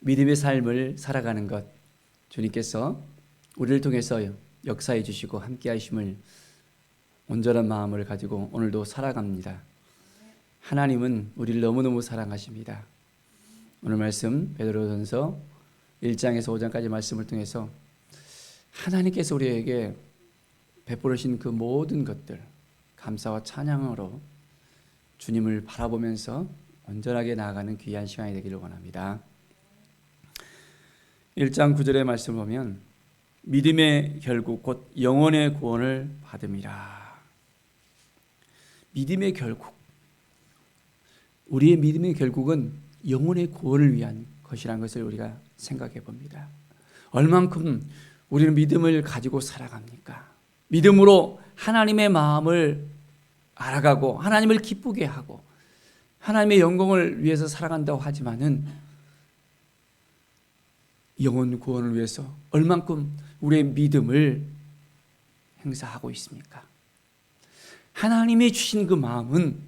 믿음의 삶을 살아가는 것, 주님께서 우리를 통해서 역사해 주시고 함께 하심을 온전한 마음을 가지고 오늘도 살아갑니다. 하나님은 우리를 너무너무 사랑하십니다. 오늘 말씀 베드로전서 1장에서 5장까지 말씀을 통해서 하나님께서 우리에게 베풀으신 그 모든 것들, 감사와 찬양으로 주님을 바라보면서 온전하게 나아가는 귀한 시간이 되기를 원합니다. 1장 9절의 말씀을 보면 믿음의 결국 곧 영혼의 구원을 받음이라. 믿음의 결국, 우리의 믿음의 결국은 영혼의 구원을 위한 것이라는 것을 우리가 생각해 봅니다. 얼만큼 우리는 믿음을 가지고 살아갑니까? 믿음으로 하나님의 마음을 알아가고 하나님을 기쁘게 하고 하나님의 영광을 위해서 살아간다고 하지만은 영혼 구원을 위해서 얼만큼 우리의 믿음을 행사하고 있습니까? 하나님이 주신 그 마음은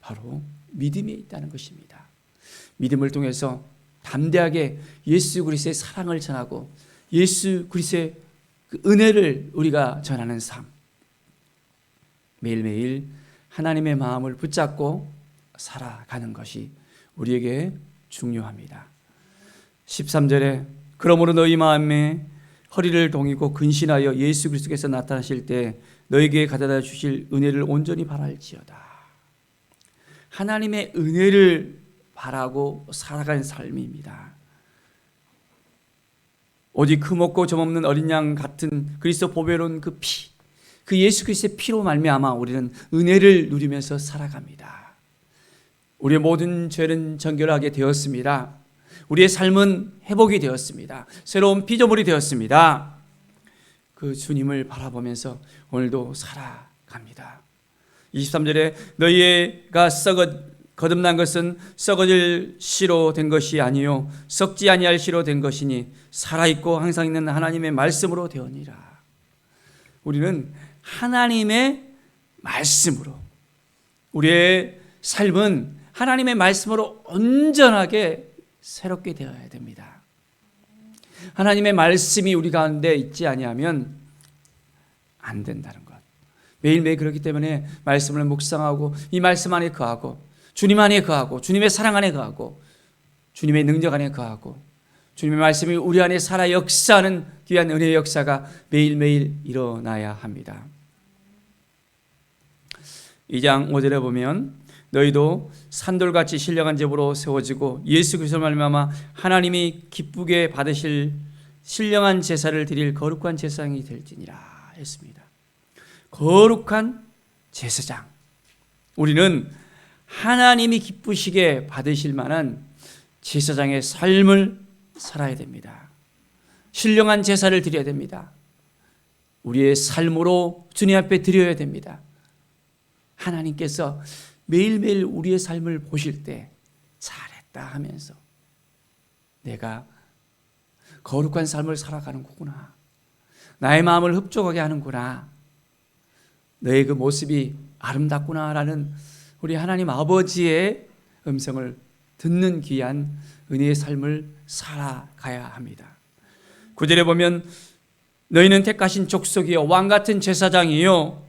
바로 믿음에 있다는 것입니다. 믿음을 통해서 담대하게 예수 그리스도의 사랑을 전하고 예수 그리스도의 그 은혜를 우리가 전하는 삶, 매일매일 하나님의 마음을 붙잡고 살아가는 것이 우리에게 중요합니다. 13절에 그러므로 너희 마음에 허리를 동이고 근신하여 예수 그리스도께서 나타나실 때 너희에게 가져다 주실 은혜를 온전히 바랄지어다. 하나님의 은혜를 바라고 살아가는 삶입니다. 오직 흠없고 점없는 어린 양 같은 그리스도 보배로운 그 피, 그 예수 그리스도의 피로 말미암아 우리는 은혜를 누리면서 살아갑니다. 우리의 모든 죄는 정결하게 되었습니다. 우리의 삶은 회복이 되었습니다. 새로운 피조물이 되었습니다. 그 주님을 바라보면서 오늘도 살아갑니다. 23절에 너희가 거듭난 것은 썩어질 씨로 된 것이 아니요 썩지 아니할 씨로 된 것이니 살아있고 항상 있는 하나님의 말씀으로 되었니라. 우리는 하나님의 말씀으로, 우리의 삶은 하나님의 말씀으로 온전하게 새롭게 되어야 됩니다. 하나님의 말씀이 우리 가운데 있지 아니하면 안 된다는 것. 매일매일 그렇기 때문에 말씀을 묵상하고 이 말씀 안에 거하고 주님 안에 거하고 주님의 사랑 안에 거하고 주님의 능력 안에 거하고 주님의 말씀이 우리 안에 살아 역사하는 귀한 은혜의 역사가 매일매일 일어나야 합니다. 2장 5절에 보면 너희도 산돌같이 신령한 제부로 세워지고 예수 그리스도로 말미암아 하나님이 기쁘게 받으실 신령한 제사를 드릴 거룩한 제사장이 될지니라 했습니다. 거룩한 제사장. 우리는 하나님이 기쁘시게 받으실 만한 제사장의 삶을 살아야 됩니다. 신령한 제사를 드려야 됩니다. 우리의 삶으로 주님 앞에 드려야 됩니다. 하나님께서 매일매일 우리의 삶을 보실 때 잘했다 하면서 내가 거룩한 삶을 살아가는 거구나. 나의 마음을 흡족하게 하는구나. 너의 그 모습이 아름답구나라는 우리 하나님 아버지의 음성을 듣는 귀한 은혜의 삶을 살아가야 합니다. 9절에 보면 너희는 택하신 족속이요 왕같은 제사장이요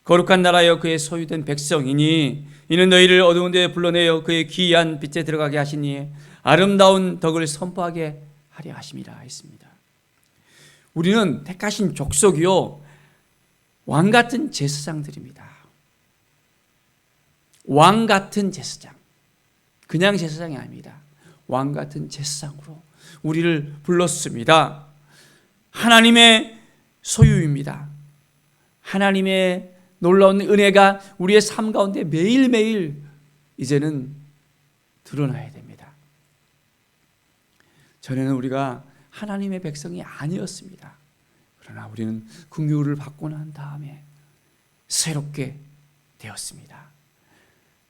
거룩한 나라여 그의 소유된 백성이니 이는 너희를 어두운 데에 불러내어 그의 귀한 빛에 들어가게 하시니 아름다운 덕을 선포하게 하려 하심이라 했습니다. 우리는 택하신 족속이요 왕같은 제사장들입니다. 왕같은 제사장, 그냥 제사장이 아닙니다. 왕같은 제사장으로 우리를 불렀습니다. 하나님의 소유입니다. 하나님의 놀라운 은혜가 우리의 삶 가운데 매일매일 이제는 드러나야 됩니다. 전에는 우리가 하나님의 백성이 아니었습니다. 그러나 우리는 긍휼을 받고 난 다음에 새롭게 되었습니다.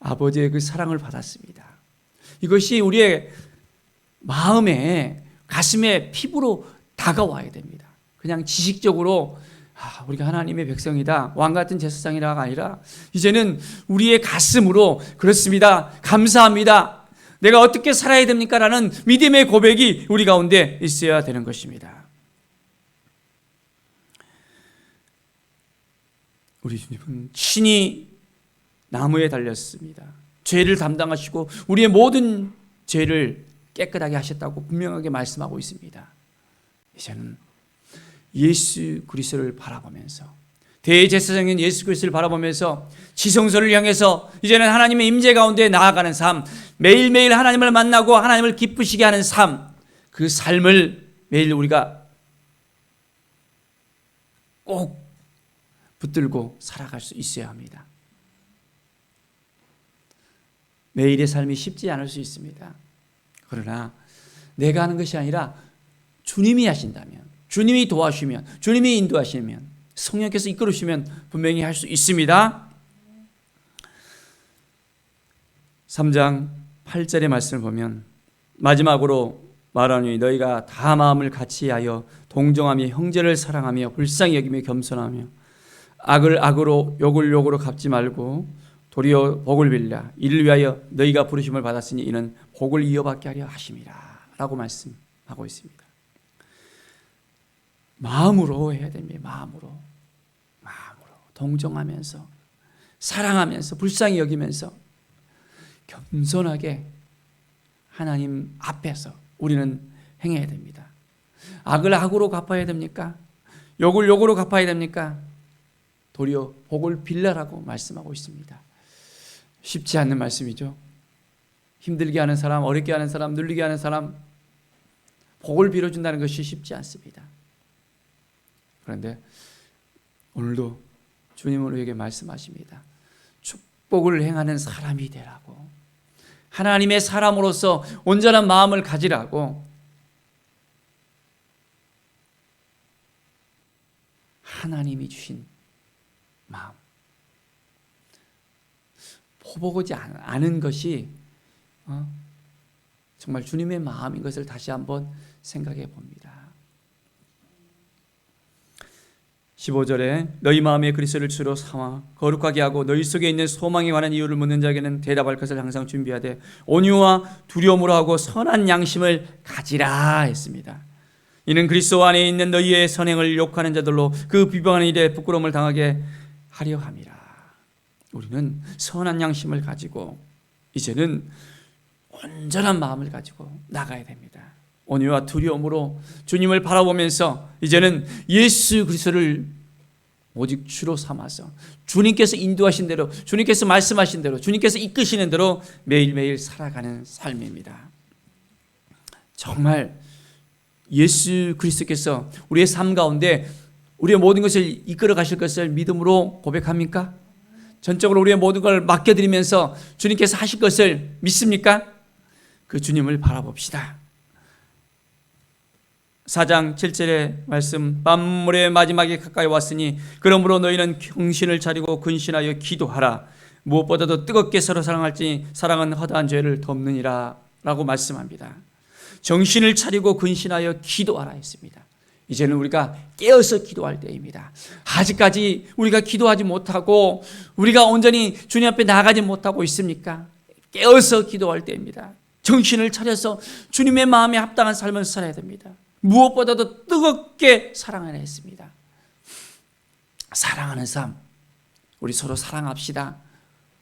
아버지의 그 사랑을 받았습니다. 이것이 우리의 마음에, 가슴에, 피부로 다가와야 됩니다. 그냥 지식적으로 우리가 하나님의 백성이다, 왕같은 제사장이라가 아니라 이제는 우리의 가슴으로 그렇습니다. 감사합니다. 내가 어떻게 살아야 됩니까? 라는 믿음의 고백이 우리 가운데 있어야 되는 것입니다. 우리 주님은 친히 나무에 달렸습니다. 죄를 담당하시고 우리의 모든 죄를 깨끗하게 하셨다고 분명하게 말씀하고 있습니다. 이제는 예수 그리스도를 바라보면서, 대제사장인 예수 그리스도를 바라보면서 지성소를 향해서 이제는 하나님의 임재 가운데 나아가는 삶, 매일매일 하나님을 만나고 하나님을 기쁘시게 하는 삶, 그 삶을 매일 우리가 꼭 붙들고 살아갈 수 있어야 합니다. 매일의 삶이 쉽지 않을 수 있습니다. 그러나 내가 하는 것이 아니라 주님이 하신다면, 주님이 도와주시면, 주님이 인도하시면, 성령께서 이끌으시면 분명히 할 수 있습니다. 3장 8절의 말씀을 보면 마지막으로 말하니 너희가 다 마음을 같이하여 동정하며 형제를 사랑하며 불쌍히 여기며 겸손하며 악을 악으로 욕을 욕으로 갚지 말고 도리어 복을 빌라. 이를 위하여 너희가 부르심을 받았으니 이는 복을 이어받게 하려 하심이라 라고 말씀하고 있습니다. 마음으로 해야 됩니다. 마음으로 동정하면서 사랑하면서 불쌍히 여기면서 겸손하게 하나님 앞에서 우리는 행해야 됩니다. 악을 악으로 갚아야 됩니까? 욕을 욕으로 갚아야 됩니까? 도리어 복을 빌라라고 말씀하고 있습니다. 쉽지 않는 말씀이죠. 힘들게 하는 사람, 어렵게 하는 사람, 눌리게 하는 사람 복을 빌어준다는 것이 쉽지 않습니다. 그런데 오늘도 주님은 우리에게 말씀하십니다. 축복을 행하는 사람이 되라고, 하나님의 사람으로서 온전한 마음을 가지라고, 하나님이 주신 마음, 보보지 않은 것이 정말 주님의 마음인 것을 다시 한번 생각해 봅니다. 15절에 너희 마음에 그리스도를 주로 삼아 거룩하게 하고 너희 속에 있는 소망에 관한 이유를 묻는 자에게는 대답할 것을 항상 준비하되 온유와 두려움으로 하고 선한 양심을 가지라 했습니다. 이는 그리스도 안에 있는 너희의 선행을 욕하는 자들로 그 비방하는 일에 부끄러움을 당하게 하려 함이라. 우리는 선한 양심을 가지고 이제는 온전한 마음을 가지고 나가야 됩니다. 온유와 두려움으로 주님을 바라보면서 이제는 예수 그리스도를 오직 주로 삼아서 주님께서 인도하신 대로, 주님께서 말씀하신 대로, 주님께서 이끄시는 대로 매일매일 살아가는 삶입니다. 정말 예수 그리스도께서 우리의 삶 가운데 우리의 모든 것을 이끌어 가실 것을 믿음으로 고백합니까? 전적으로 우리의 모든 걸 맡겨드리면서 주님께서 하실 것을 믿습니까? 그 주님을 바라봅시다. 4장 7절의 말씀, 만물의 마지막에 가까이 왔으니 그러므로 너희는 경신을 차리고 근신하여 기도하라. 무엇보다도 뜨겁게 서로 사랑할지니 사랑은 허다한 죄를 덮느니라 라고 말씀합니다. 정신을 차리고 근신하여 기도하라 했습니다. 이제는 우리가 깨어서 기도할 때입니다. 아직까지 우리가 기도하지 못하고 우리가 온전히 주님 앞에 나가지 못하고 있습니까? 깨어서 기도할 때입니다. 정신을 차려서 주님의 마음에 합당한 삶을 살아야 됩니다. 무엇보다도 뜨겁게 사랑하라 했습니다. 사랑하는 삶, 우리 서로 사랑합시다.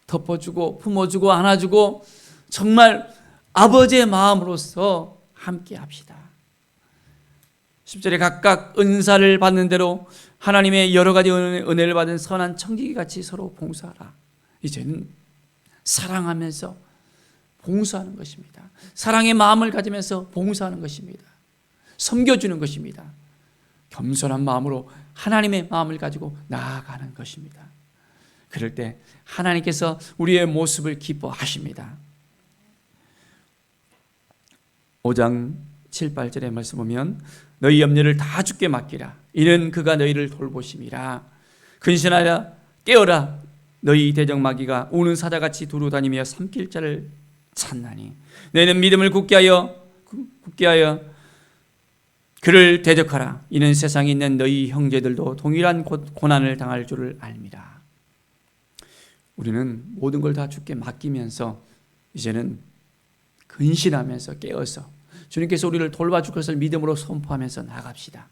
덮어주고 품어주고 안아주고 정말 아버지의 마음으로서 함께 합시다. 10절에 각각 은사를 받는 대로 하나님의 여러 가지 은혜를 받은 선한 청지기같이 서로 봉사하라. 이제는 사랑하면서 봉사하는 것입니다. 사랑의 마음을 가지면서 봉사하는 것입니다. 섬겨주는 것입니다. 겸손한 마음으로 하나님의 마음을 가지고 나아가는 것입니다. 그럴 때 하나님께서 우리의 모습을 기뻐하십니다. 5장 7, 8절의 말씀 보면 너희 염려를 다 주께 맡기라. 이는 그가 너희를 돌보심이라. 근신하라 깨어라. 너희 대적마귀가 우는 사자같이 두루 다니며 삼킬 자를 찾나니 너희는 믿음을 굳게 하여 그를 대적하라. 이는 세상에 있는 너희 형제들도 동일한 고난을 당할 줄을 알미라. 우리는 모든 걸 다 주께 맡기면서 이제는 근신하면서 깨어서 주님께서 우리를 돌봐줄 것을 믿음으로 선포하면서 나갑시다.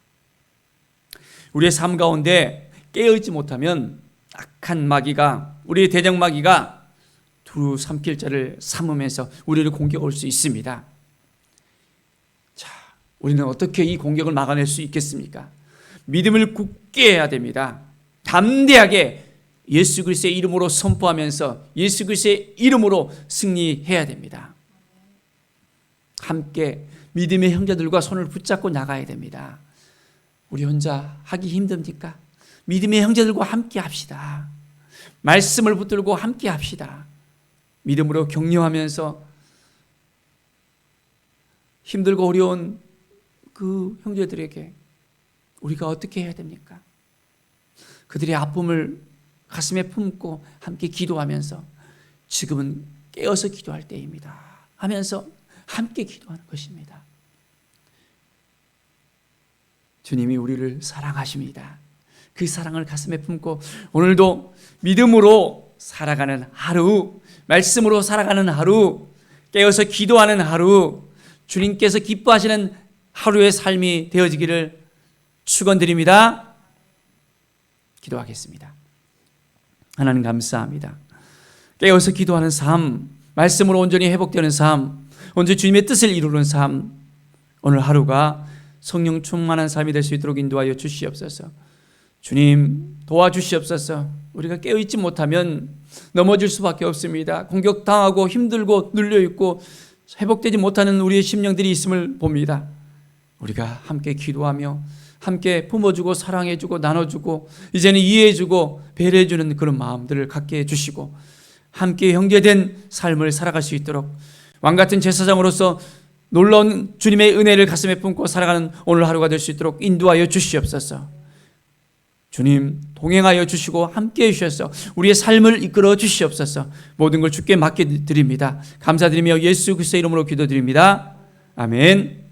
우리의 삶 가운데 깨어있지 못하면 악한 마귀가, 우리의 대적 마귀가 두루 삼킬 자를 삼으면서 우리를 공격할 수 있습니다. 자, 우리는 어떻게 이 공격을 막아낼 수 있겠습니까? 믿음을 굳게 해야 됩니다. 담대하게 예수 그리스도의 이름으로 선포하면서 예수 그리스도의 이름으로 승리해야 됩니다. 함께 믿음의 형제들과 손을 붙잡고 나가야 됩니다. 우리 혼자 하기 힘듭니까? 믿음의 형제들과 함께 합시다. 말씀을 붙들고 함께 합시다. 믿음으로 격려하면서 힘들고 어려운 그 형제들에게 우리가 어떻게 해야 됩니까? 그들의 아픔을 가슴에 품고 함께 기도하면서 지금은 깨어서 기도할 때입니다 하면서 함께 기도하는 것입니다. 주님이 우리를 사랑하십니다. 그 사랑을 가슴에 품고 오늘도 믿음으로 살아가는 하루, 말씀으로 살아가는 하루, 깨어서 기도하는 하루, 주님께서 기뻐하시는 하루의 삶이 되어지기를 축원드립니다. 기도하겠습니다. 하나님 감사합니다. 깨어서 기도하는 삶, 말씀으로 온전히 회복되는 삶, 온전히 주님의 뜻을 이루는 삶, 오늘 하루가 성령 충만한 삶이 될 수 있도록 인도하여 주시옵소서. 주님 도와주시옵소서. 우리가 깨어있지 못하면 넘어질 수밖에 없습니다. 공격당하고 힘들고 눌려있고 회복되지 못하는 우리의 심령들이 있음을 봅니다. 우리가 함께 기도하며 함께 품어주고 사랑해주고 나눠주고 이제는 이해해주고 배려해주는 그런 마음들을 갖게 해주시고 함께 형제된 삶을 살아갈 수 있도록 왕같은 제사장으로서 놀라운 주님의 은혜를 가슴에 품고 살아가는 오늘 하루가 될 수 있도록 인도하여 주시옵소서. 주님 동행하여 주시고 함께해 주셔서 우리의 삶을 이끌어 주시옵소서. 모든 걸 주께 맡겨드립니다. 감사드리며 예수 그리스도의 이름으로 기도드립니다. 아멘.